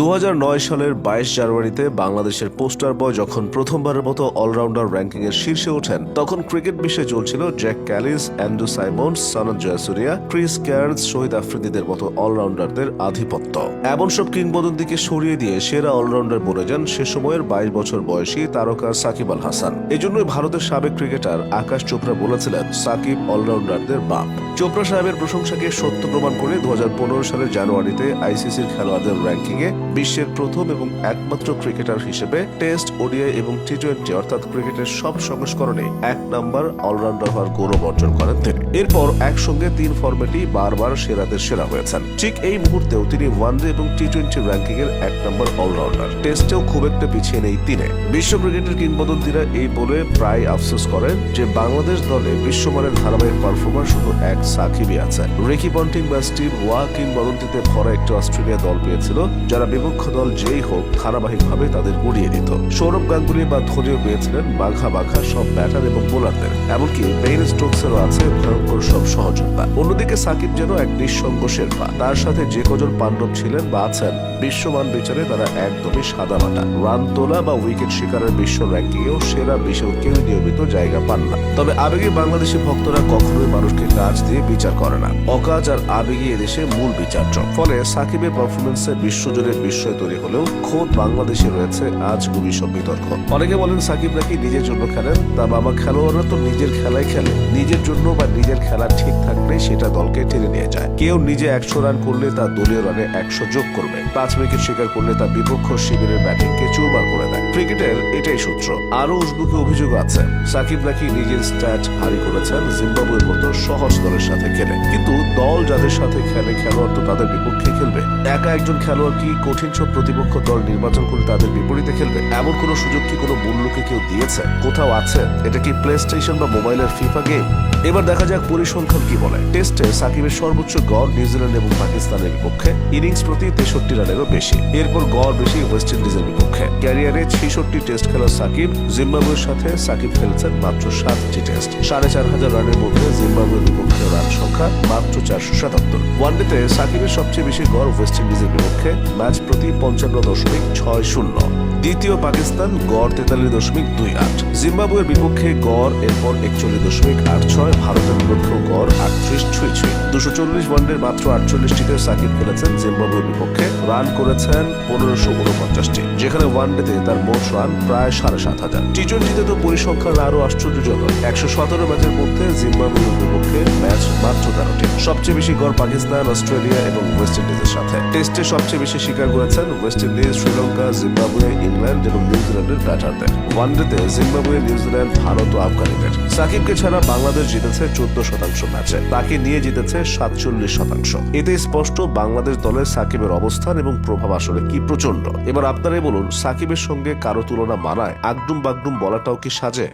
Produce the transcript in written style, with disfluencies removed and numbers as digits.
2009 সালের 22 জানুয়ারিতে বাংলাদেশের পোস্টার বয় যখন প্রথমবারের মতো অলরাউন্ডার র্যাঙ্কিং এর শীর্ষে ওঠেন, তখন ক্রিকেট বিশ্বে চলছিল Jacques Kallis, Andrew Symonds, Sanath Jayasuriya, Chris Cairns, Shahid আফ্রিদিদের মতো অলরাউন্ডারদের আধিপত্য। এমন সব কিংবদন্তিকে সরিয়ে দিয়ে সেরা অলরাউন্ডার বনে যান সে সময়ের 22 বছর বয়সী তারকা সাকিব আল হাসান। এজন্যই ভারতের সাবেক ক্রিকেটার আকাশ চোপড়া বলেছিলেন, সাকিব অলরাউন্ডারদের বাপ। চোপড়া সাহেবের প্রশংসাকে সত্য প্রমাণ করে 2015 সালের জানুয়ারিতে আইসিসির খেলোয়াড়দের র্যাঙ্কিংয়ে বিশ্বের প্রথম এবং একমাত্র ক্রিকেটার হিসেবে টেস্ট, ওডিআই এবং টি-20 অর্থাৎ ক্রিকেটের সব সংস্করণে 1 নম্বর অলরাউন্ডার হওয়ার গৌরব অর্জন করেন তিনি। এরপর একসঙ্গে 3 ফরম্যাটই বারবার সেরাদের সেরা হয়েছেন। ঠিক এই মুহূর্তেও তিনি ওয়ানডে এবং টি-20 র্যাঙ্কিং এর 1 নম্বর অলরাউন্ডার। টেস্টেও খুব একটা পিছিয়ে নেই তিনি। বিশ্ব ক্রিকেটের কিংবদন্তিরা এই বলে প্রায় আফসোস করেন যে বাংলাদেশ দলে বিশ্বমানের ধারাবাহিক পারফরমার শুধু এক সাকিবই আছেন। রিকি পন্টিং বা স্টিভ ওয়া কিংবদন্তিতে ভরা একটি অস্ট্রেলিয়া দল পেয়েছিল, যারা বিপক্ষ দল যেই হোক ধারাবাহিকভাবে তাদের উড়িয়ে দিত। সৌরভ গাঙ্গুলি বা ধোনিও পেয়েছিলেন বাঘা বাঘা সব ব্যাটার এবং বোলারদের, এমনকি বেন স্টোকসেরও আছে ভয়ঙ্কর সব সহযোদ্ধা। অন্যদিকে সাকিব যেন এক নিঃসঙ্গ শেরপা। তার সাথে যে কজন পাণ্ডব ছিলেন বা আছেন, বিশ্বমান বিচারে তারা একদমই সাদামাটা। রান তোলা বা উইকেট শিকারের বিশ্ব র্যাঙ্কিংয়েও সেরা 20 কেউ নিয়মিত জায়গা পান না। তবে আবেগী বাংলাদেশি ভক্তরা কখনোই মানুষকে কাজ দিয়ে বিচার করে না। অকাজ আর আবেগী এদেশে মূল বিচার্য। ফলে সাকিবের পারফরমেন্সে বিশ্বজুড়ে বিস্ময় তৈরি হলেও খোদ বাংলাদেশে রয়েছে আজ খুবই সব বিতর্ক। অনেকে বলেন সাকিব নাকি নিজের জন্য খেলেন, তা বাবা খেলোয়াড়রা তো নিজের খেলায় খেলে। নিজের জন্য বা নিজের খেলা ঠিক থাকলে সেটা দলকে টেনে নিয়ে যায়। কেউ নিজে 100 রান করলে তা দলীয় রানে 100 যোগ করবে। 5 উইকেট শিকার করলে তা বিপক্ষ শিবিরের ব্যাটিংকে চুরমার করে দেয়। ক্রিকেটের এটাই সূত্র। আরো উসবুকে অভিযোগ আছে, সাকিব নাকি নিজের স্ট্যাট ভারী করেছেন জিম্বাবুয়ের মতো সহজ দলের সাথে খেলে। কিন্তু দল যাদের সাথে খেলে খেলোয়াড় তো তাদের বিপক্ষে খেলবে। একা একজন খেলোয়াড় কি কঠিন সব প্রতিপক্ষ দল নির্বাচন করে তাদের বিপরীতে খেলবে? এমন কোন সুযোগ কি কোনো মূল্যকে কেউ দিয়েছে? কোথাও আছে? এটা কি প্লে স্টেশন বা মোবাইলের ফিফা গেম? এবার দেখা যাক পরিসংখ্যান কি বলে। টেস্টে সাকিবের সর্বোচ্চ গড় নিউজিল্যান্ড এবং পাকিস্তানের বিপক্ষে, ইনিংস প্রতি 63 রানেরও বেশি। এরপর গড় বেশি ওয়েস্ট ইন্ডিজের বিপক্ষে। ক্যারিয়ারে 66টি টেস্ট খেলা সাকিব। জিম্বাবুয়ের সাথে সাকিব খেলেছেন মাত্র 7টি টেস্ট। 4500 রানের মধ্যে জিম্বাবুয়ের বিপক্ষে রান সংখ্যা মাত্র 477। ওয়ানডেতে সাকিবের সবচেয়ে বেশি গড় ওয়েস্ট ইন্ডিজের বিপক্ষে, ম্যাচ প্রতি 55.60। দ্বিতীয় পাকিস্তান, গড় 43.28। জিম্বাবুয়ের বিপক্ষে গড় এরপর 41.86। ভারতের বিপক্ষেও গড় 38 ছুঁই। 240 ওয়ানডের মাত্র 48টিতে সাকিব খেলেছেন জিম্বাবুয়ের বিপক্ষে, রান করেছেন 1549টি, যেখানে ওয়ানডেতে তার মোট রান প্রায় 7500। টি-20তে তো পরিসংখ্যান আরো আশ্চর্যজনক। 117 ম্যাচের মধ্যে জিম্বাবুয়ের বিপক্ষে ম্যাচ মাত্র 13টি। সবচেয়ে বেশি গড় পাকিস্তান, অস্ট্রেলিয়া এবং ওয়েস্ট ইন্ডিজের সাথে। টেস্টে সবচেয়ে বেশি শিকার করেছেন West Indies, Sri Lanka, Zimbabwe, England এবং নিউজিল্যান্ডের ব্যাটারদের। ওয়ানডেতে জিম্বাবুয়ে, নিউজিল্যান্ড, ভারত ও আফগানিদের। সাকিবকে ছাড়া বাংলাদেশ জিতেছে 14% ম্যাচে, তাকে নিয়ে জিতেছে 47%। এতে স্পষ্ট বাংলাদেশ দলের সাকিবের অবস্থান এবং প্রভাব আসলে কি প্রচন্ড। এবার আপনারাই বলুন, সাকিবের সঙ্গে কারো তুলনা মানায়? আগডুম বাগডুম বলাটাও কি সাজে?